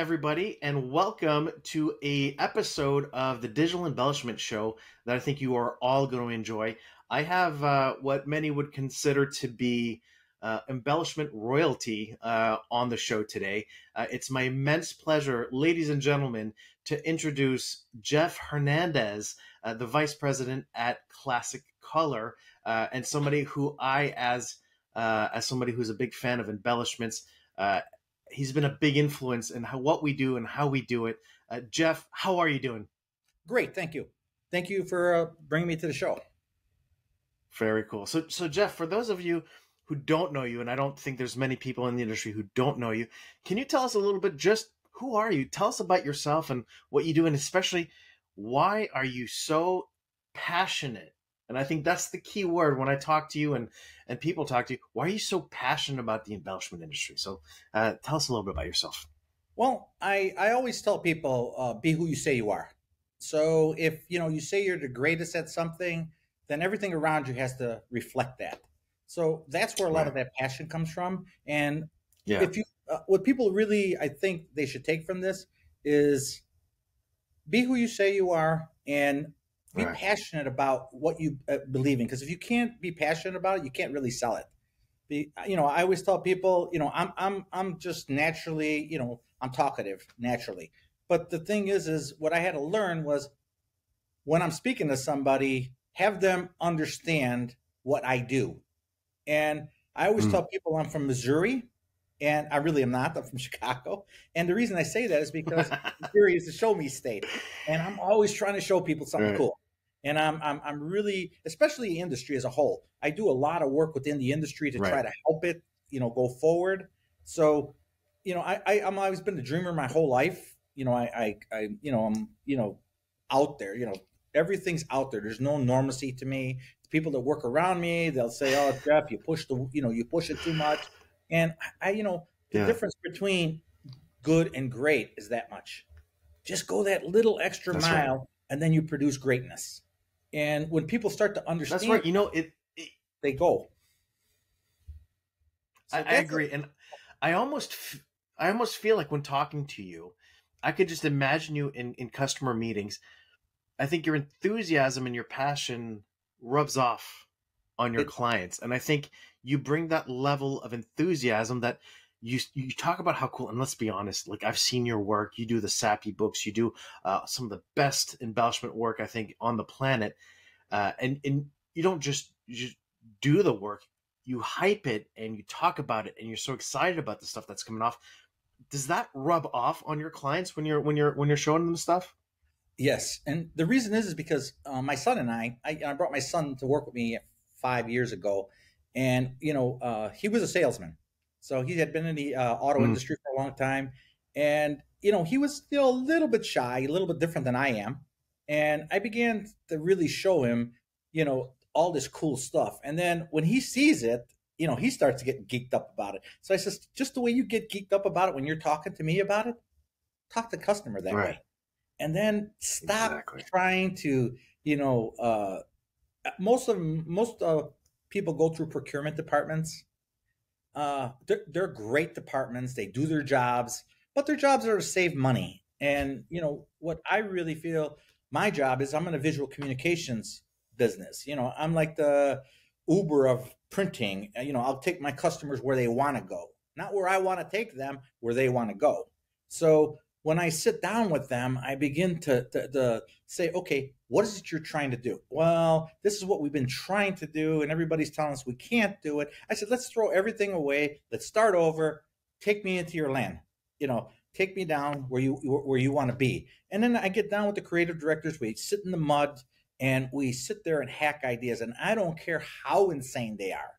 everybody, and welcome to a episode of the Digital Embellishment Show that I think you are all going to enjoy. I have what many would consider to be embellishment royalty on the show today. It's my immense pleasure, ladies and gentlemen, to introduce Jeff Hernandez, the Vice President at Classic Color, and somebody who as somebody who's a big fan of embellishments, he's been a big influence in what we do and how we do it. Jeff, how are you doing? Great, thank you. Thank you for bringing me to the show. Very cool. So Jeff, for those of you who don't know you, and I don't think there's many people in the industry who don't know you, can you tell us a little bit, just who are you? Tell us about yourself and what you do, and especially why are you so passionate? And I think that's the key word when I talk to you and people talk to you. Why are you so passionate about the embellishment industry? So tell us a little bit about yourself. Well, I always tell people, be who you say you are. So if you say you're the greatest at something, then everything around you has to reflect that. So that's where a lot of that passion comes from. And if you, what people really, I think they should take from this is be who you say you are and be passionate about what you believe in. Because if you can't be passionate about it, you can't really sell it. I always tell people, I'm just naturally, I'm talkative naturally. But the thing is what I had to learn was when I'm speaking to somebody, have them understand what I do. And I always tell people I'm from Missouri, and I really am not. I'm from Chicago. And the reason I say that is because Missouri is the show me state. And I'm always trying to show people something cool. And I'm really, especially industry as a whole, I do a lot of work within the industry to try to help it, go forward. So, I'm always been a dreamer my whole life. I'm out there, everything's out there. There's no normacy to me. The people that work around me, they'll say, "Oh, Jeff, you push it too much." And the difference between good and great is that much. Just go that little extra mile, and then you produce greatness. And when people start to understand, that's right. They go. So I agree, and I almost feel like when talking to you, I could just imagine you in customer meetings. I think your enthusiasm and your passion rubs off on your clients, and I think you bring that level of enthusiasm that you talk about how cool. And let's be honest, like I've seen your work. You do the Sappy books. You do some of the best embellishment work I think on the planet, and you don't just do the work. You hype it and you talk about it, and you're so excited about the stuff that's coming off. Does that rub off on your clients when you're showing them stuff? Yes, and the reason is because my son and I brought my son to work with me 5 years ago, and he was a salesman, so he had been in the auto industry for a long time, and he was still a little bit shy, a little bit different than I am, and I began to really show him, all this cool stuff, and then when he sees it, he starts to get geeked up about it. So I says, just the way you get geeked up about it when you're talking to me about it, talk to the customer that way. And then stop trying to, most people go through procurement departments. They're great departments. They do their jobs, but their jobs are to save money. And, what I really feel my job is, I'm in a visual communications business. I'm like the Uber of printing. I'll take my customers where they want to go, not where I want to take them, where they want to go. So when I sit down with them, I begin to say, okay, what is it you're trying to do? Well, this is what we've been trying to do, and everybody's telling us we can't do it. I said, let's throw everything away. Let's start over. Take me into your land. Take me down where you want to be. And then I get down with the creative directors. We sit in the mud, and we sit there and hack ideas. And I don't care how insane they are.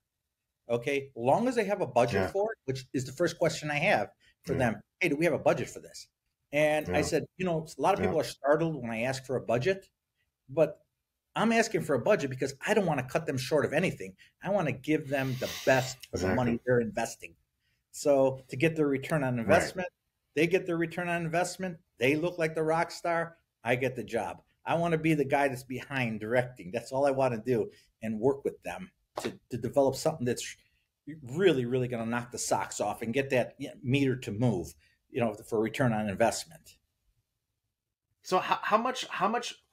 Okay, long as they have a budget for it, which is the first question I have for them. Hey, do we have a budget for this? And I said, a lot of people are startled when I ask for a budget, but I'm asking for a budget because I don't want to cut them short of anything. I want to give them the best of the money they're investing. So to get their return on investment, they get their return on investment. They look like the rock star. I get the job. I want to be the guy that's behind directing. That's all I want to do, and work with them to develop something that's really, really going to knock the socks off and get that meter to move. for return on investment. So how much,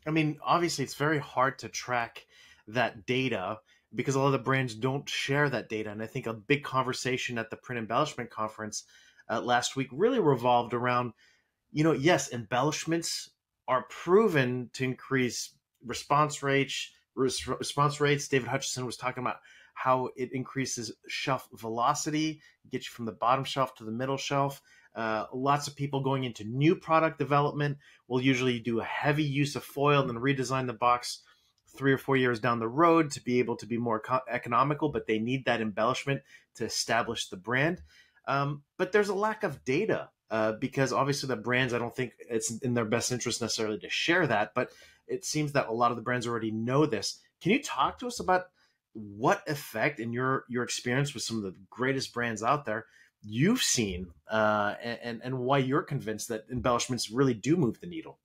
I mean, obviously it's very hard to track that data because a lot of the brands don't share that data. And I think a big conversation at the Print Embellishment Conference last week really revolved around, yes, embellishments are proven to increase response rates. David Hutchison was talking about how it increases shelf velocity, gets you from the bottom shelf to the middle shelf. Lots of people going into new product development will usually do a heavy use of foil and then redesign the box 3 or 4 years down the road to be able to be more economical, but they need that embellishment to establish the brand. But there's a lack of data because obviously the brands, I don't think it's in their best interest necessarily to share that, but it seems that a lot of the brands already know this. Can you talk to us about what effect in your experience with some of the greatest brands out there you've seen and why you're convinced that embellishments really do move the needle?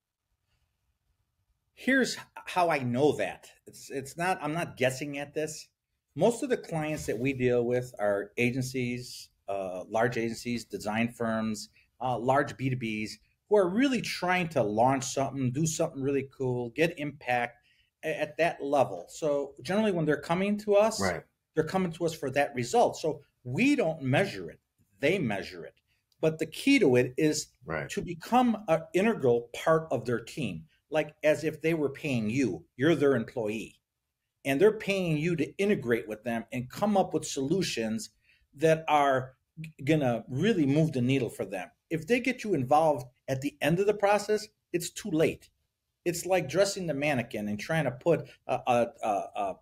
Here's how I know that. It's not, I'm not guessing at this. Most of the clients that we deal with are agencies, large agencies, design firms, large B2Bs who are really trying to launch something, do something really cool, get impact at that level. So generally when they're coming to us, Right. they're coming to us for that result. So we don't measure it, they measure it. But the key to it is Right. to become an integral part of their team, like as if they were paying you, you're their employee. And they're paying you to integrate with them and come up with solutions that are going to really move the needle for them. If they get you involved at the end of the process, it's too late. It's like dressing the mannequin and trying to put a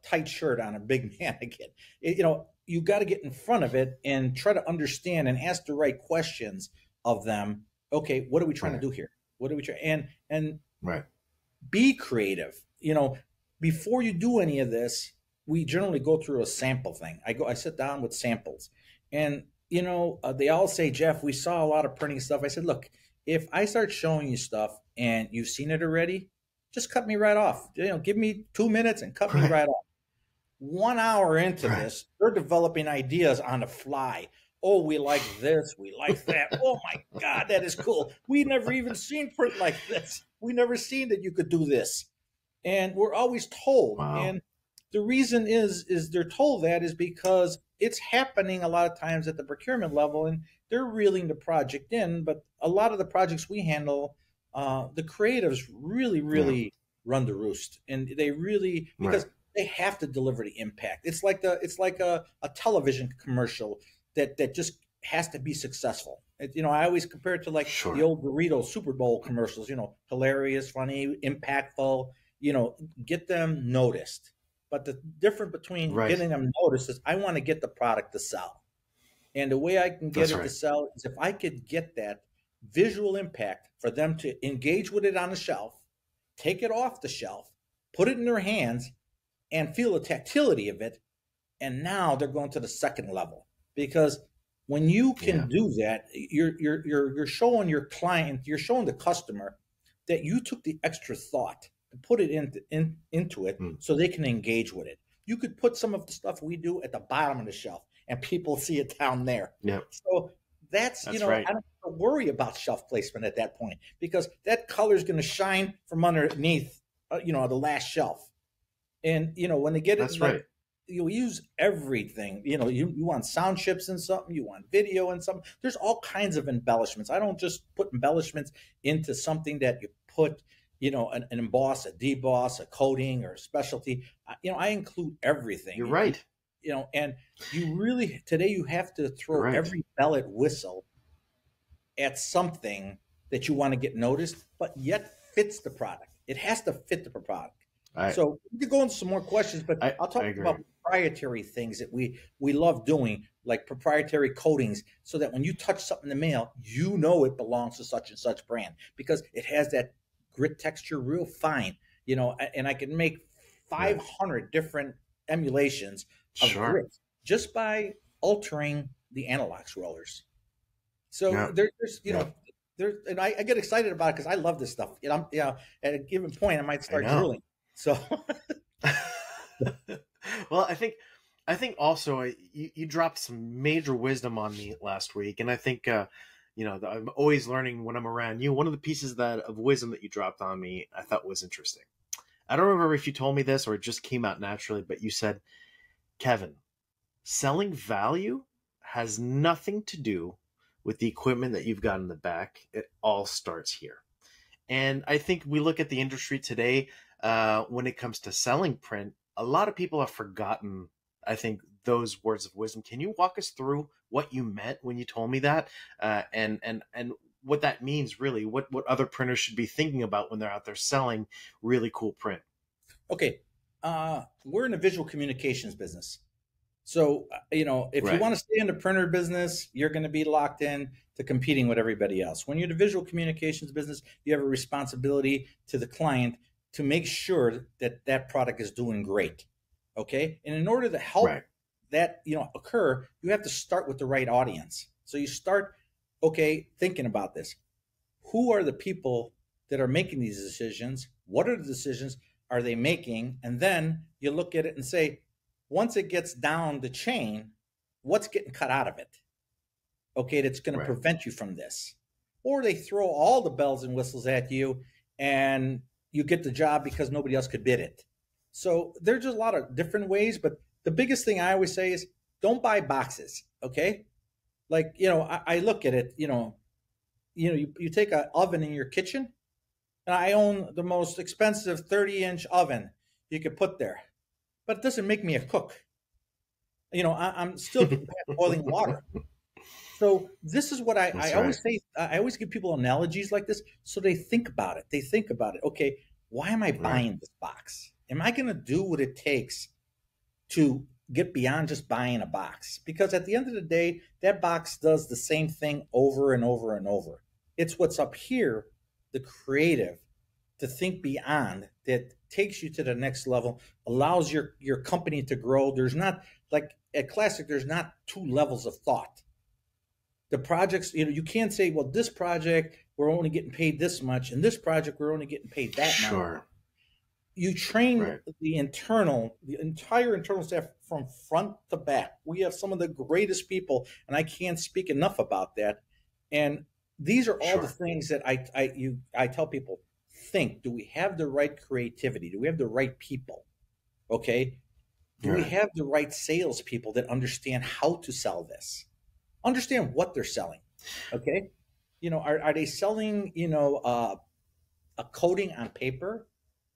tight shirt on a big mannequin. You got to get in front of it and try to understand and ask the right questions of them. Okay, what are we trying to do here? What are we trying? And Right. be creative. Before you do any of this, we generally go through a sample thing. I sit down with samples, and they all say, Jeff, we saw a lot of printing stuff. I said, look, if I start showing you stuff and you've seen it already, just cut me right off. Give me 2 minutes and cut me right off. 1 hour into this, they're developing ideas on the fly. Oh, we like this, we like that. Oh my God, that is cool. We never even seen print like this. We never seen that you could do this. And we're always told. Wow. And the reason is they're told that is because it's happening a lot of times at the procurement level, and they're reeling the project in. But a lot of the projects we handle, the creatives really run the roost, and they really, because they have to deliver the impact. It's like a television commercial that just has to be successful. I always compare it to like the old Doritos Super Bowl commercials. Hilarious, funny, impactful. Get them noticed. But the difference between getting them noticed is I want to get the product to sell. And the way I can get it to sell is if I could get that visual impact for them to engage with it on the shelf, take it off the shelf, put it in their hands, and feel the tactility of it. And now they're going to the second level. Because when you can do that, you're showing your client, you're showing the customer that you took the extra thought to put it into it so they can engage with it. You could put some of the stuff we do at the bottom of the shelf and people see it down there. Yeah. So that's right. I don't have to worry about shelf placement at that point because that color is going to shine from underneath, the last shelf. And, when they get it, you use everything. You want sound chips in something, you want video in something. There's all kinds of embellishments. I don't just put embellishments into something that you put, an emboss, a deboss, a coating, or a specialty. I include everything. You're right. And you really, today you have to throw every bell at whistle at something that you want to get noticed, but yet fits the product. It has to fit the product. So we could go into some more questions, but I'll talk about proprietary things that we love doing, like proprietary coatings, so that when you touch something in the mail, it belongs to such and such brand because it has that grit texture real fine, and I can make 500 different emulations of grit just by altering the analox rollers. So there's and I get excited about it because I love this stuff. At a given point, I might start drooling. So, well, I think also you dropped some major wisdom on me last week, and I think I'm always learning when I'm around you. One of the pieces of wisdom that you dropped on me, I thought was interesting. I don't remember if you told me this or it just came out naturally, but you said, Kevin, selling value has nothing to do with the equipment that you've got in the back. It all starts here. And I think we look at the industry today, when it comes to selling print, a lot of people have forgotten, I think, those words of wisdom. Can you walk us through what you meant when you told me that, and what that means, really, what other printers should be thinking about when they're out there selling really cool print? Okay. We're in a visual communications business. So, if you Right. want to stay in the printer business, you're going to be locked in to competing with everybody else. When you're in the visual communications business, you have a responsibility to the client to make sure that that product is doing great. Okay. And in order to help Right. that, occur, you have to start with the right audience. So you start, okay, thinking about this. Who are the people that are making these decisions? What are the decisions are they making? And then you look at it and say, once it gets down the chain, what's getting cut out of it? Okay, that's going to Right. prevent you from this. Or they throw all the bells and whistles at you and you get the job because nobody else could bid it. So there's just a lot of different ways, but the biggest thing I always say is don't buy boxes, okay? Like, I look at it, you take an oven in your kitchen, and I own the most expensive 30-inch oven you could put there, but it doesn't make me a cook. I'm still boiling water. So this is what I That's always right. say. I always give people analogies like this so they think about it. They think about it. Okay, why am I Right. buying this box? Am I going to do what it takes to get beyond just buying a box? Because at the end of the day, that box does the same thing over and over and over. It's what's up here, the creative, to think beyond, that takes you to the next level, allows your company to grow. There's not, like at Classic, there's not two levels of thought. The projects, you can't say, well, this project we're only getting paid this much, and this project we're only getting paid that much. Sure. You train Right. the entire internal staff from front to back. We have some of the greatest people, and I can't speak enough about that. And these are all the Sure. things that I tell people. Think: do we have the right creativity? Do we have the right people? Okay. Do we Yeah. have the right salespeople that understand how to sell this? Understand what they're selling. Okay. Are they selling, a coating on paper?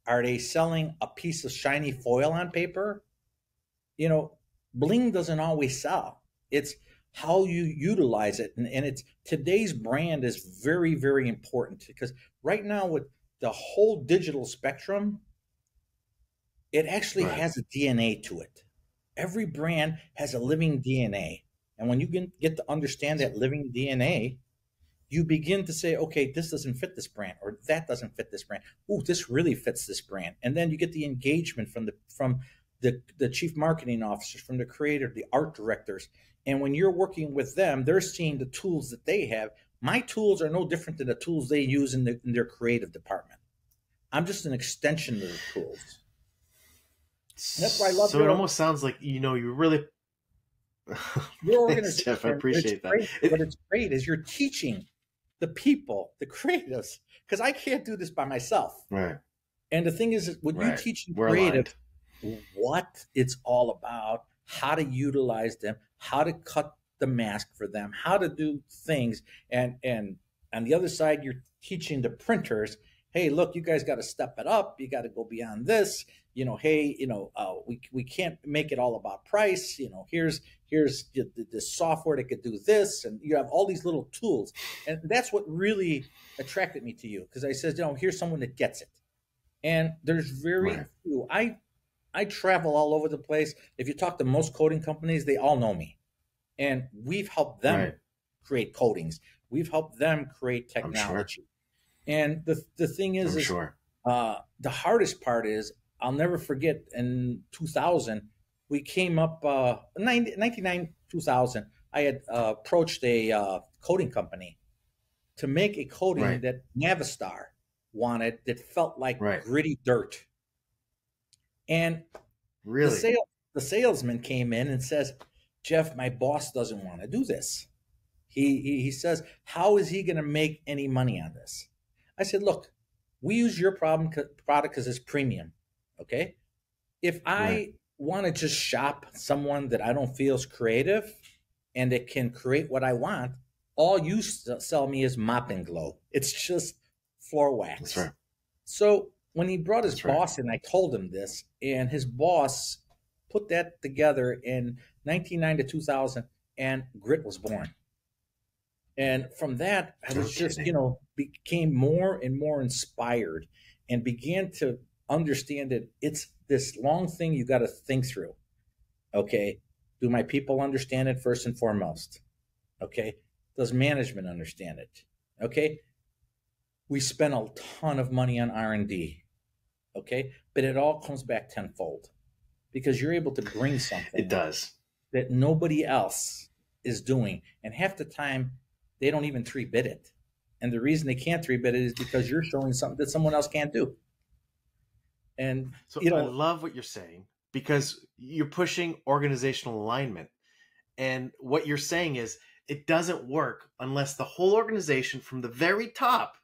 Are they selling a piece of shiny foil on paper? Bling doesn't always sell. It's how you utilize it. And it's today's brand is very, very important, because right now with the whole digital spectrum, it actually Right. has a DNA to it. Every brand has a living DNA. And when you get to understand that living DNA, you begin to say, okay, this doesn't fit this brand, or that doesn't fit this brand. Ooh, this really fits this brand. And then you get the engagement from the chief marketing officers, from the creator, the art directors. And when you're working with them, they're seeing the tools that they have. My tools are no different than the tools they use in their creative department. I'm just an extension of the tools. And that's why I love So it almost sounds like, you really. your Thanks, Jeff. I organization. appreciate that. What it's great is you're teaching the people, the creatives, because I can't do this by myself. Right. And the thing is, when you Right. teach We're creative aligned. what it's all about, how to utilize them, how to cut the mask for them, how to do things, and on the other side, you're teaching the printers, hey, look, you guys got to step it up. You got to go beyond this. Hey, we can't make it all about price. Here's the software that could do this, and you have all these little tools, and that's what really attracted me to you, because I said, here's someone that gets it. And there's very Right. few. I travel all over the place. If you talk to most coating companies, they all know me, and we've helped them Right. create coatings. We've helped them create I'm sure. technology. And the thing is, I'm sure. the hardest part is, I'll never forget, in 2000, we came up, 99, 2000, I had approached a coating company to make a coating Right. that Navistar wanted, that felt like Right. gritty dirt. And Really? the salesman came in and says, Jeff, my boss doesn't want to do this. He says, how is he going to make any money on this? I said, look, we use your product because it's premium. Okay. If Right. I want to just shop someone that I don't feel is creative and that can create what I want, all you sell me is mop and glow. It's just floor wax. That's right. So when he brought his That's right. boss in, I told him this, and his boss put that together in 1999 to 2000, and Grit was born. And from that, I was just, became more and more inspired and began to understand that it's this long thing you got to think through. Okay. Do my people understand it first and foremost? Okay. Does management understand it? Okay. We spend a ton of money on R&D. Okay. But it all comes back tenfold because you're able to bring something. It does. That nobody else is doing. And half the time, they don't even 3-bit it. And the reason they can't 3-bit it is because you're showing something that someone else can't do. And so I love what you're saying because you're pushing organizational alignment. And what you're saying is it doesn't work unless the whole organization from the very top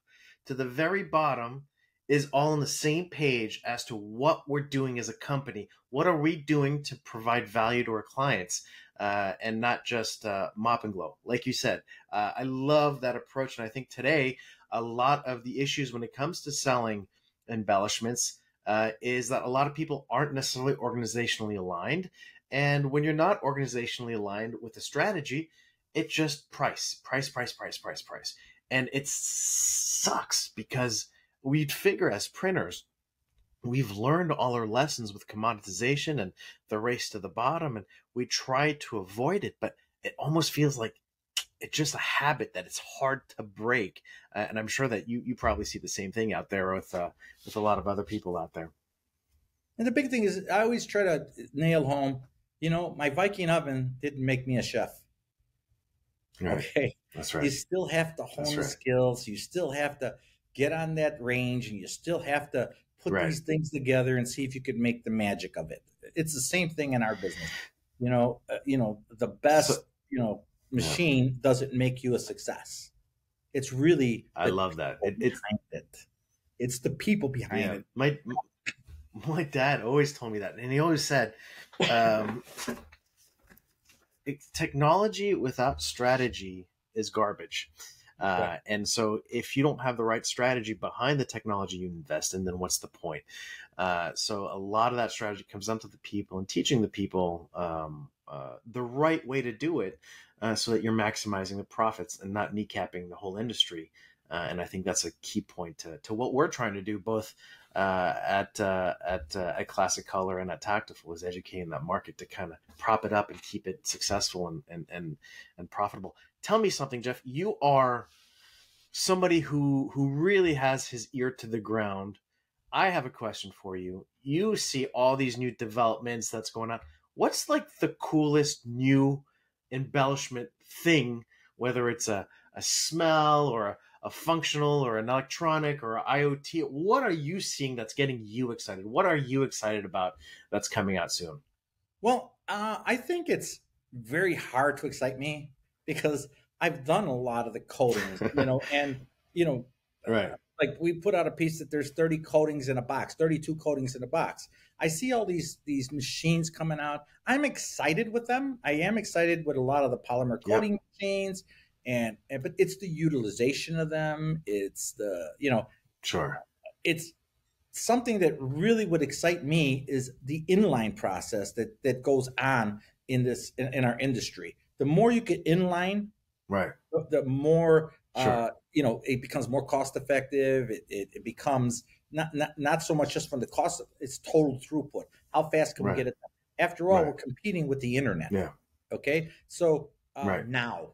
to the very bottom is all on the same page as to what we're doing as a company. What are we doing to provide value to our clients? And not just mop and glow. Like you said, I love that approach. And I think today, a lot of the issues when it comes to selling embellishments is that a lot of people aren't necessarily organizationally aligned. And when you're not organizationally aligned with a strategy, it's just price. And it sucks because we'd figure as printers, we've learned all our lessons with commoditization and the race to the bottom, and we try to avoid it, but it almost feels like it's just a habit that it's hard to break. And I'm sure that you probably see the same thing out there with a lot of other people out there. And the big thing is I always try to nail home, my Viking oven didn't make me a chef. Right. Okay. That's right. You still have to hone the skills. You still have to get on that range, and you still have to put these things together and see if you could make the magic of it. It's the same thing in our business. The best, machine doesn't make you a success. It's really, I love that. It's the people behind it. My dad always told me that. And he always said, technology without strategy is garbage. And so if you don't have the right strategy behind the technology you invest in, then what's the point? So a lot of that strategy comes down to the people and teaching the people the right way to do it so that you're maximizing the profits and not kneecapping the whole industry. And I think that's a key point to what we're trying to do both at Classic Color and at Tactiful, is educating that market to kind of prop it up and keep it successful and profitable. Tell me something, Jeff. You are somebody who really has his ear to the ground. I have a question for you. You see all these new developments that's going on. What's like the coolest new embellishment thing, whether it's a smell or a functional or an electronic or IoT? What are you seeing that's getting you excited? What are you excited about that's coming out soon? Well, I think it's very hard to excite me because I've done a lot of the coatings, right. Like we put out a piece that there's 30 coatings in a box, 32 coatings in a box. I see all these machines coming out. I'm excited with them. I am excited with a lot of the polymer coating machines, but it's the utilization of them. It's the, sure. It's something that really would excite me is the inline process that goes on in our industry. The more you get inline, right, the more it becomes more cost effective. It becomes not so much just from the cost of it's total throughput. How fast can we get it done? After all, we're competing with the internet. Yeah. Okay. So now,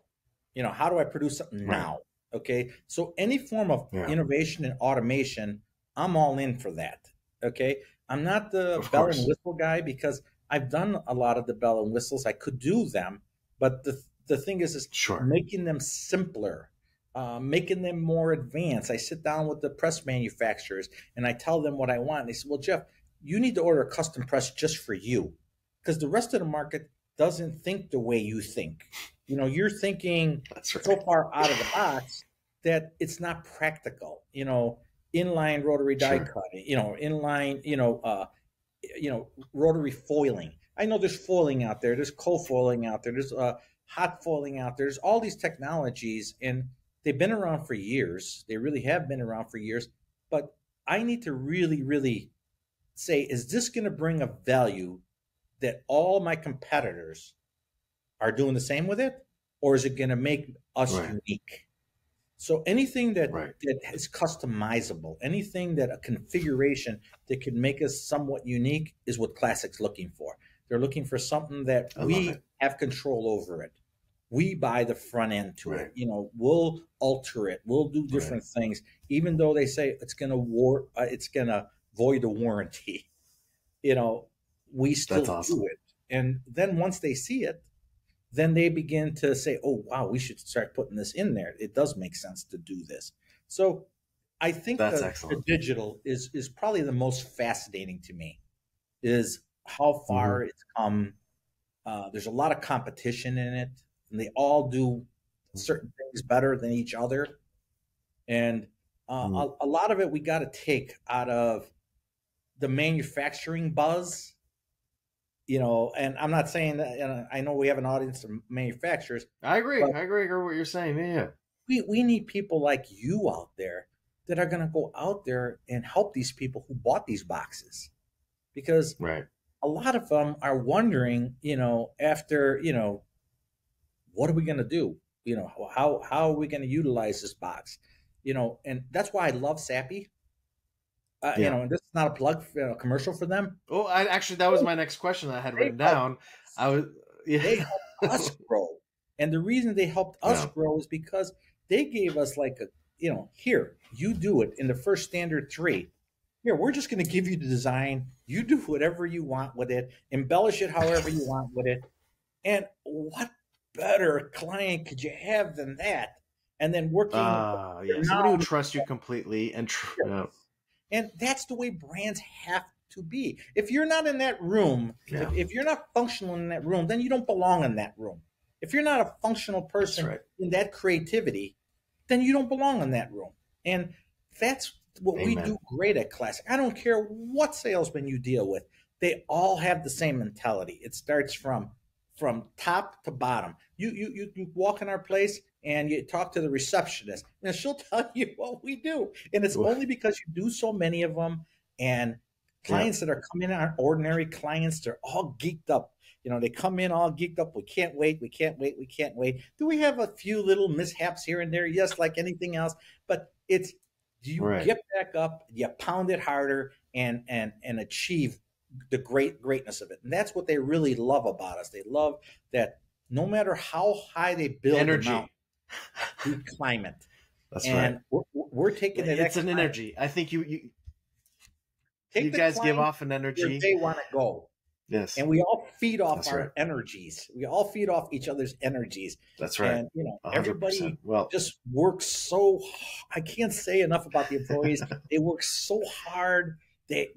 how do I produce something now? Okay. So any form of innovation and automation, I'm all in for that. Okay. I'm not the bell and whistle guy because I've done a lot of the bell and whistles. I could do them, but the thing is making them simpler, making them more advanced. I sit down with the press manufacturers and I tell them what I want. And they say, well, Jeff, you need to order a custom press just for you because the rest of the market doesn't think the way you think. You're thinking That's right. so far out of the box that it's not practical. Inline rotary die Sure. cutting, inline, rotary foiling. I know there's foiling out there, there's co-foiling out there, there's hot foiling out there. There's all these technologies, and they've been around for years. They really have been around for years. But I need to really, really say, is this going to bring a value that all my competitors are doing the same with it, or is it going to make us Right. unique? So anything that Right. that is customizable, anything that a configuration that can make us somewhat unique is what Classic's looking for. They're looking for something that I love we it. have control over it. We buy the front end to Right. it. We'll alter it. We'll do different things, even though they say it's going to void the warranty. We still That's awesome. do it. And then once they see it, then they begin to say, oh, wow, we should start putting this in there. It does make sense to do this. So I think That's the excellent. digital is probably the most fascinating to me, is how far it's come. There's a lot of competition in it, and they all do certain things better than each other. And a lot of it we got to take out of the manufacturing buzz. And I'm not saying that, I know we have an audience of manufacturers. I agree. But I agree with what you're saying. Yeah. we need people like you out there that are going to go out there and help these people who bought these boxes, because Right. a lot of them are wondering, after, what are we going to do? How are we going to utilize this box? And that's why I love Sappy. And this is not a plug, commercial for them. Oh, actually, that was my next question that I had written down. They helped us grow. And the reason they helped us grow is because they gave us here, you do it in the first standard 3. Here, we're just going to give you the design. You do whatever you want with it. Embellish it however you want with it. And what better client could you have than that? And then working. Somebody who trusts you completely and And that's the way brands have to be. If you're not in that room, if you're not functional in that room, then you don't belong in that room. If you're not a functional person in that creativity, then you don't belong in that room. And that's what we do great at Classic. I don't care what salesman you deal with. They all have the same mentality. It starts from top to bottom. You walk in our place and you talk to the receptionist, and she'll tell you what we do. And it's only because you do so many of them. And clients that are coming in aren't ordinary clients. They're all geeked up. They come in all geeked up. We can't wait. We can't wait. We can't wait. Do we have a few little mishaps here and there? Yes, like anything else. But it's, do you get back up, you pound it harder, and achieve the greatness of it. And that's what they really love about us. They love that no matter how high they build energy, we climb it. That's and right. We're taking it. It's an energy. I think you guys give off an energy. They want to go. Yes. And we all feed off our energies. We all feed off each other's energies. That's right. And, 100%. everybody just works so, I can't say enough about the employees. They work so hard. You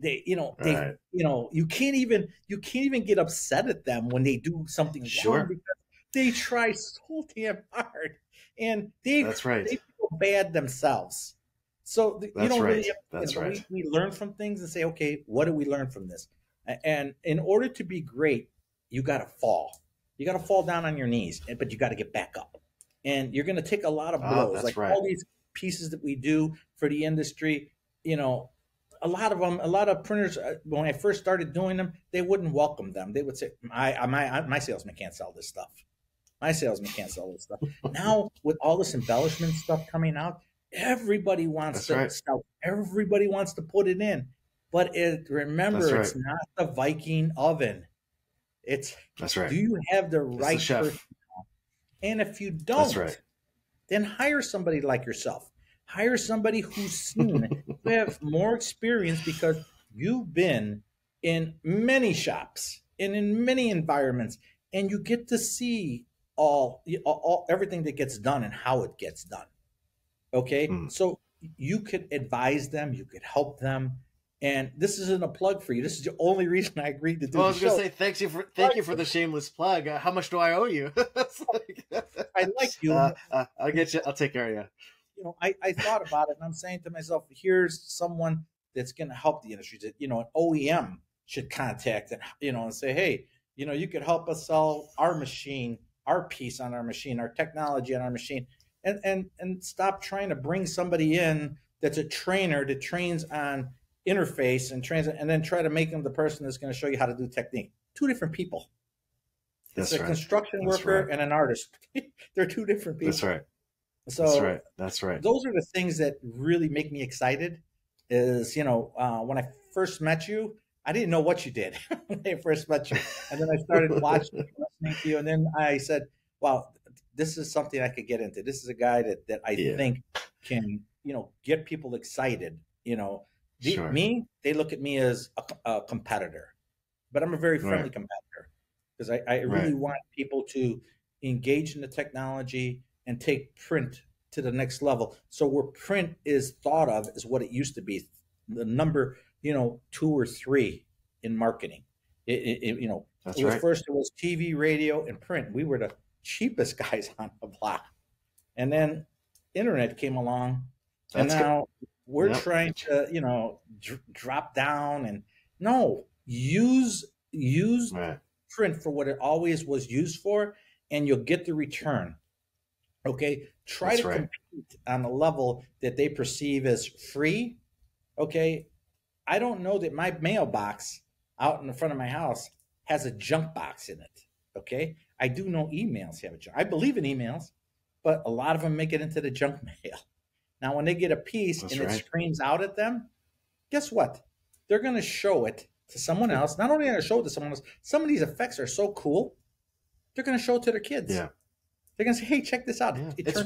can't even get upset at them when they do something wrong, because they try so damn hard, and they feel bad themselves. So we learn from things and say, okay, what do we learn from this? And in order to be great, you got to fall. You got to fall down on your knees, but you got to get back up. And you're going to take a lot of blows. All these pieces that we do for the industry, a lot of printers, when I first started doing them, they wouldn't welcome them. They would say, my salesman can't sell this stuff. My salesman can't sell this stuff. Now, with all this embellishment stuff coming out, everybody wants to sell. Everybody wants to put it in. But remember, it's not the Viking oven. It's do you have the right person? And if you don't, then hire somebody like yourself. Hire somebody who's seen, who have more experience, because you've been in many shops and in many environments, and you get to see all everything that gets done and how it gets done. Okay, so you could advise them, you could help them. And this isn't a plug for you. This is the only reason I agreed to do Well, I the was going show. to say thank you for the shameless plug. How much do I owe you? I like you. I'll get you. I'll take care of you. You know, I thought about it, and I'm saying to myself, here's someone that's going to help the industry. That, you know, an OEM should contact and, you know, and say, hey, you know, you could help us sell our machine, our piece on our machine, our technology on our machine, and stop trying to bring somebody in that's a trainer that trains on interface and then try to make them the person that's going to show you how to do technique. Two different people. It's a construction worker and an artist. They're two different people. That's right. So That's right. Those are the things that really make me excited. Is, you know, when I first met you, I didn't know what you did when I first met you, and then I started watching you, listening to you, and then I said, "Wow, this is something I could get into. This is a guy that I think can, you know, get people excited. You know, they look at me as a competitor, but I'm a very friendly competitor because I really want people to engage in the technology and take print to the next level. So where print is thought of as what it used to be, the number, you know, 2 or 3 in marketing. You know, first it was TV, radio, and print. We were the cheapest guys on the block, and then internet came along, and now we're trying to, you know, drop down and use print for what it always was used for, and you'll get the return. Okay, try to compete on a level that they perceive as free. Okay, I don't know that my mailbox out in the front of my house has a junk box in it. Okay, I do know emails have a junk. I believe in emails, but a lot of them make it into the junk mail. Now, when they get a piece and it screams out at them, guess what? They're going to show it to someone else. Not only are they going to show it to someone else, some of these effects are so cool, they're going to show it to their kids. Yeah. They're going to say, hey, check this out. Yeah. It's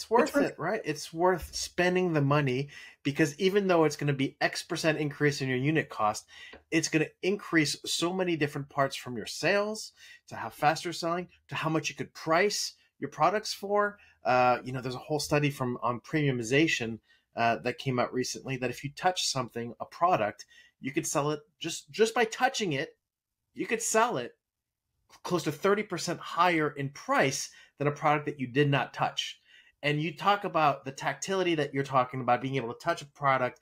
worth it, right? It's worth spending the money, because even though it's going to be X% increase in your unit cost, it's going to increase so many different parts, from your sales to how fast you're selling to how much you could price your products for. You know, there's a whole study on premiumization that came out recently, that if you touch something, a product, you could sell it just by touching it. You could sell it close to 30% higher in price than a product that you did not touch. And you talk about the tactility that you're talking about, being able to touch a product.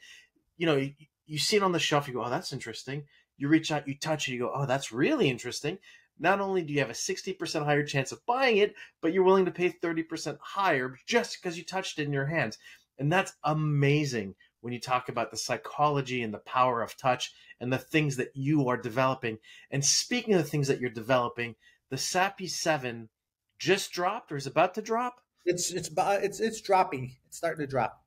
You know, you see it on the shelf, you go, oh, that's interesting. You reach out, you touch it, you go, oh, that's really interesting. Not only do you have a 60% higher chance of buying it, but you're willing to pay 30% higher just because you touched it in your hands. And that's amazing when you talk about the psychology and the power of touch and the things that you are developing. And speaking of the things that you're developing, the SAPI 7 just dropped, or is about to drop? It's dropping. It's starting to drop.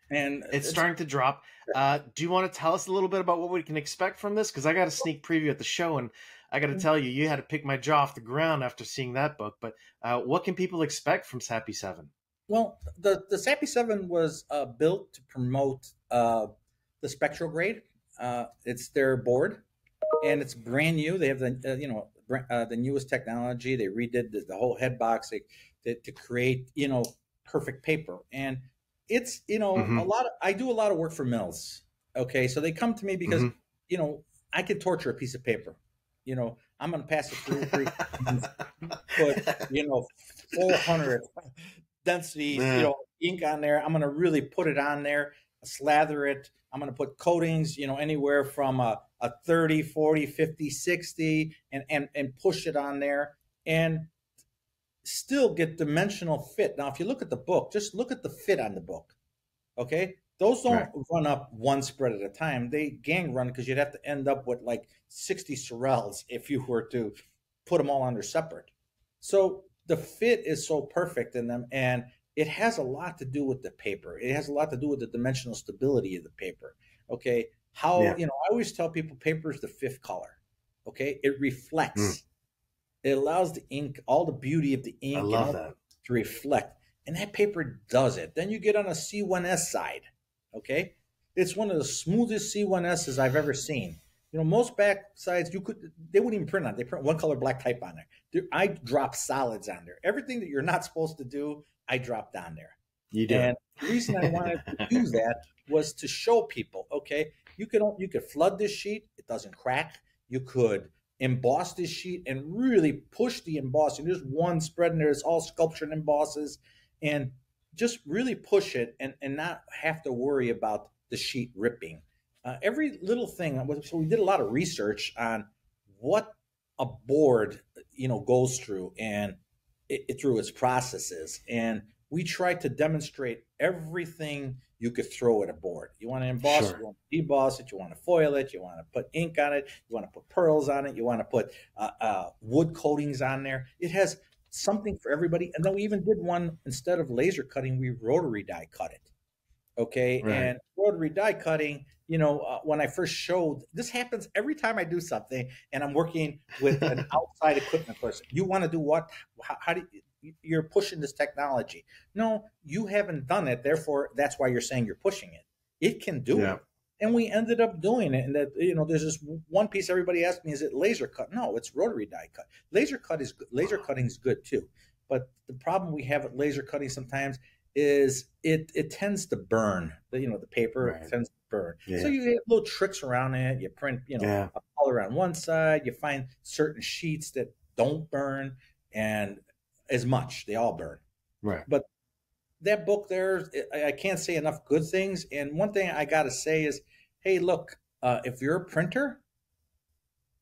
And it's starting to drop. Do you want to tell us a little bit about what we can expect from this? Because I got a sneak preview at the show, and I got to tell you, you had to pick my jaw off the ground after seeing that book. But what can people expect from SAPI 7? Well, the SAPI 7 was built to promote the spectral grade. It's their board, and it's brand new. They have the newest technology. They redid the whole head box to create, you know, perfect paper. And it's, you know, I do a lot of work for mills. Okay, so they come to me because you know, I can torture a piece of paper. You know, I'm going to pass it through 3 put, you know, 400 densities, you know, ink on there. I'm going to really put it on there, slather it. I'm going to put coatings, you know, anywhere from a 30, 40, 50, 60, and push it on there and still get dimensional fit. Now, if you look at the book, just look at the fit on the book. Okay. Those don't run up one spread at a time. They gang run, because you'd have to end up with like 60 Sorels if you were to put them all on there separate. So the fit is so perfect in them, and it has a lot to do with the paper. It has a lot to do with the dimensional stability of the paper. Okay. You know, I always tell people paper is the 5th color. Okay. It reflects. It allows the ink, all the beauty of the ink to reflect. And that paper does it. Then you get on a C1S side. Okay. It's one of the smoothest C1Ss I've ever seen. You know, most back sides they wouldn't even print on. They print one color black type on there. I drop solids on there. Everything that you're not supposed to do, I dropped on there. You do And it. the reason I wanted to do that was to show people, okay, you could flood this sheet, it doesn't crack. You could emboss this sheet and really push the embossing. There's one spread in there, it's all sculpture and embosses, and just really push it and not have to worry about the sheet ripping. Every little thing. So we did a lot of research on what a board, goes through and through its processes, and we tried to demonstrate everything you could throw at a board. You want to emboss it, you want to deboss it, you want to foil it, you want to put ink on it, you want to put pearls on it, you want to put wood coatings on there. It has something for everybody. And then we even did one, instead of laser cutting, we rotary die cut it. Okay. Right. And rotary die cutting, when I first showed, this happens every time I do something and I'm working with an outside equipment person. You want to do what? How do you're pushing this technology? No, you haven't done it. Therefore, that's why you're saying you're pushing it. It can do it. And we ended up doing it. And that, there's this one piece everybody asked me, is it laser cut? No, it's rotary die cut. Laser cutting is good too. But the problem we have with laser cutting sometimes is it tends to burn. The paper tends to burn. So you get little tricks around it. You print, a color on one side. You find certain sheets that don't burn and as much. They all burn. Right. But that book there, I can't say enough good things. And one thing I got to say is, hey, look, if you're a printer,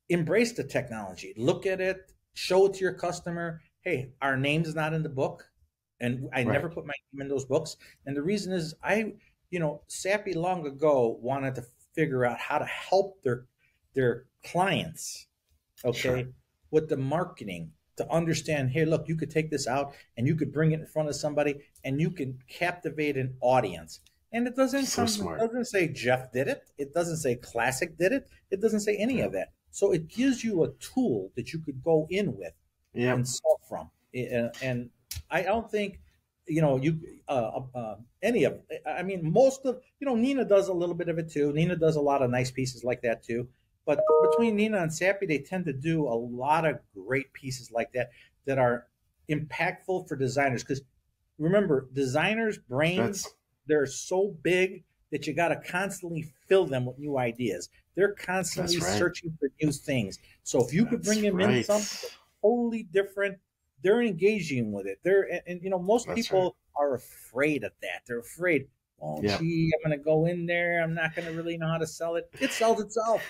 embrace the technology. Look at it. Show it to your customer. Hey, our name's not in the book. And I never put my name in those books. And the reason is Sappi long ago wanted to figure out how to help their clients, with the marketing, to understand, hey, look, you could take this out and you could bring it in front of somebody and you can captivate an audience. And it doesn't it doesn't say Jeff did it. It doesn't say Classic did it. It doesn't say any of that. So it gives you a tool that you could go in with and sell from. And I don't think, any of, I mean, most of, Nina does a little bit of it too. Nina does a lot of nice pieces like that too. But between Nina and Sappi, they tend to do a lot of great pieces like that are impactful for designers. Because remember, designers' brains, they're so big that you got to constantly fill them with new ideas. They're constantly searching for new things. So if you could bring them in something totally different, they're engaging with it. Most people are afraid of that. They're afraid, gee, I'm going to go in there. I'm not going to really know how to sell it. It sells itself.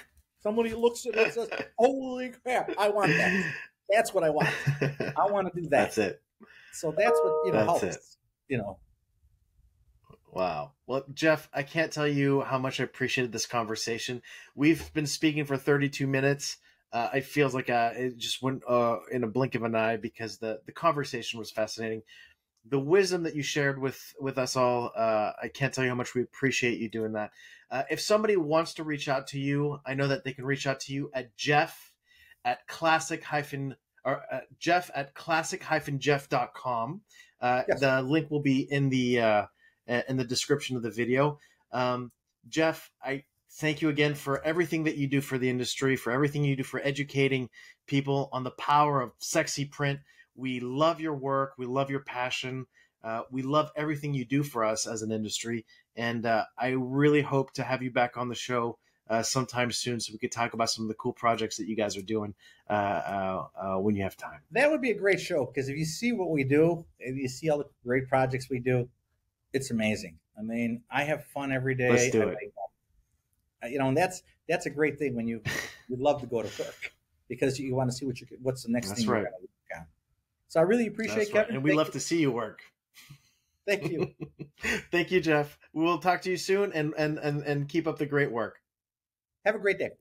Somebody looks at it and says, holy crap, I want that. That's what I want. I want to do that. That's it. So that's what, helps. Wow. Well, Jeff, I can't tell you how much I appreciated this conversation. We've been speaking for 32 minutes. It feels like it just went in a blink of an eye because the conversation was fascinating. The wisdom that you shared with us all, I can't tell you how much we appreciate you doing that. If somebody wants to reach out to you, I know that they can reach out to you at Jeff at classic-jeff.com. The link will be in the description of the video. Jeff, I thank you again for everything that you do for the industry, for everything you do for educating people on the power of sexy print. We love your work. We love your passion. We love everything you do for us as an industry. And I really hope to have you back on the show sometime soon so we could talk about some of the cool projects that you guys are doing when you have time. That would be a great show, because if you see what we do, if you see all the great projects we do, it's amazing. I mean, I have fun every day. Let's do it. And that's a great thing when you love to go to work, because you want to see what's the next thing you're going to work on. So I really appreciate Kevin. And we love to see you work. Thank you. Thank you, Jeff. We will talk to you soon and keep up the great work. Have a great day.